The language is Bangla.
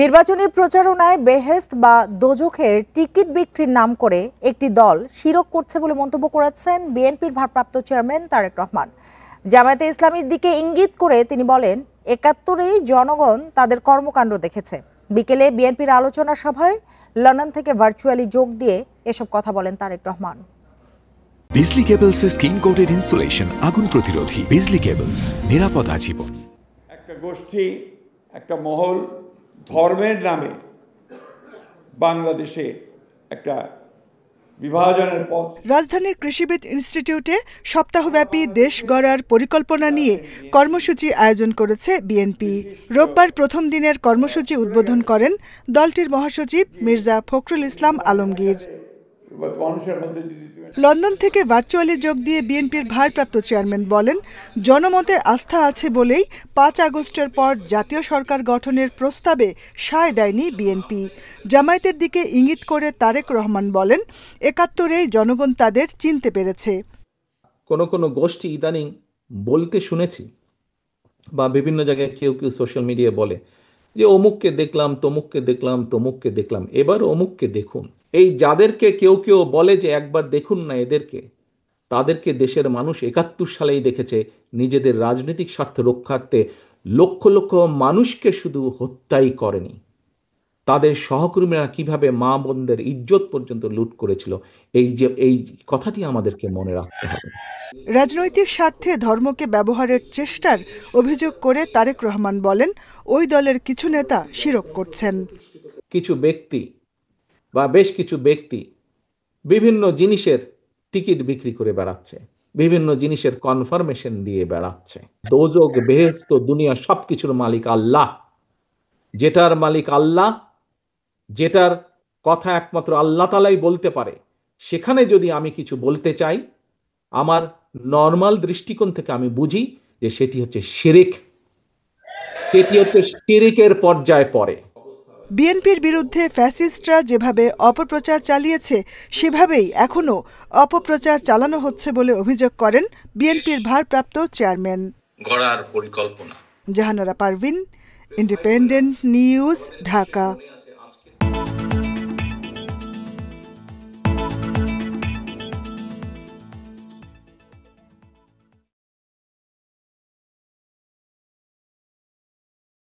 নির্বাচনী প্রচারণায় বেহেশত বা দোজখের টিকিট বিক্রির নাম করে একটি দল শিরক করছে বলে মন্তব্য করেছেন বিএনপির ভারপ্রাপ্ত চেয়ারম্যান তারেক রহমান। জামায়াতে ইসলামীর দিকে ইঙ্গিত করে তিনি বলেন, ৭১-এই জনগণ তাদের কর্মকাণ্ড দেখেছে। বিকেলে বিএনপির আলোচনা সভায় লন্ডন থেকে ভার্চুয়ালি যোগ দিয়ে এসব কথা বলেন তারেক রহমান। বিজলি কেবলসের স্কিন কোটেড ইনসুলেশন আগুন প্রতিরোধী। বিজলি কেবলস, নিরাপদ আজীবন। একটা গোষ্ঠী, একটা মহল ধর্মের নামে বাংলাদেশে একটা বিভাজনের পথ। রাজধানীর কৃষিবিদ ইনস্টিটিউটে সপ্তাহব্যাপী দেশ গড়ার পরিকল্পনা নিয়ে কর্মসূচি আয়োজন করেছে বিএনপি। রোববার প্রথম দিনের কর্মসূচি উদ্বোধন করেন দলটির মহাসচিব মির্জা ফখরুল ইসলাম আলমগীর। লন্ডন থেকে ভার্চুয়ালি যোগ দিয়ে বিএনপির ভারপ্রাপ্ত চেয়ারম্যান বলেন, জনমতে আস্থা আছে বলেই ৫ আগস্টের পর জাতীয় সরকার গঠনের প্রস্তাবে সায় দেয়নি বিএনপি। জামায়াতের দিকে ইঙ্গিত করে তারেক রহমান বলেন, ৭১-এই জনগণ তাদের চিনতে পেরেছে। কোনো গোষ্ঠী ইদানিং বলতে শুনেছি বা বিভিন্ন জায়গায় কেউ সোশ্যাল মিডিয়ায় বলে যে অমুককে দেখলাম, তমুককে দেখলাম, তমুককে দেখলাম, এবার অমুককে দেখুন। এই যাদেরকে কেউ বলে যে একবার দেখুন না এদেরকে, তাদেরকে দেশের মানুষ ৭১ সালেই দেখেছে নিজেদের রাজনৈতিক স্বার্থ রক্ষার্থে লক্ষ লক্ষ মানুষকে শুধু হত্যাই করেনি, তাদের সহকর্মীরা কিভাবে মা বোনদের ইজ্জত পর্যন্ত লুট করেছিল। এই কথাটি আমাদেরকে মনে রাখতে হবে। রাজনৈতিক স্বার্থে ধর্মকে ব্যবহারের চেষ্টার অভিযোগ করে তারেক রহমান বলেন, ওই দলের কিছু নেতা শিরক করছেন। কিছু ব্যক্তি বা বেশ কিছু ব্যক্তি বিভিন্ন জিনিসের টিকিট বিক্রি করে বেড়াচ্ছে, বিভিন্ন জিনিসের কনফার্মেশন দিয়ে বেড়াচ্ছে। দোজখ, বেহেশত, দুনিয়া সবকিছুর মালিক আল্লাহ। যেটার মালিক আল্লাহ, যেটার কথা একমাত্র আল্লাহ তাআলাই বলতে পারে, সেখানে যদি আমি কিছু বলতে চাই, আমার নর্মাল দৃষ্টিকোণ থেকে আমি বুঝি যে সেটি হচ্ছে শিরক, সেটি হচ্ছে শিরকের পর্যায়ে পড়ে। বিএনপির বিরুদ্ধে ফ্যাসিস্টরা যেভাবে অপপ্রচার চালিয়েছে, সেভাবেই এখনও অপপ্রচার চালানো হচ্ছে বলে অভিযোগ করেন বিএনপির ভারপ্রাপ্ত চেয়ারম্যান। গড়ার পরিকল্পনা। Jahanara Parvin, independent news, Dhaka.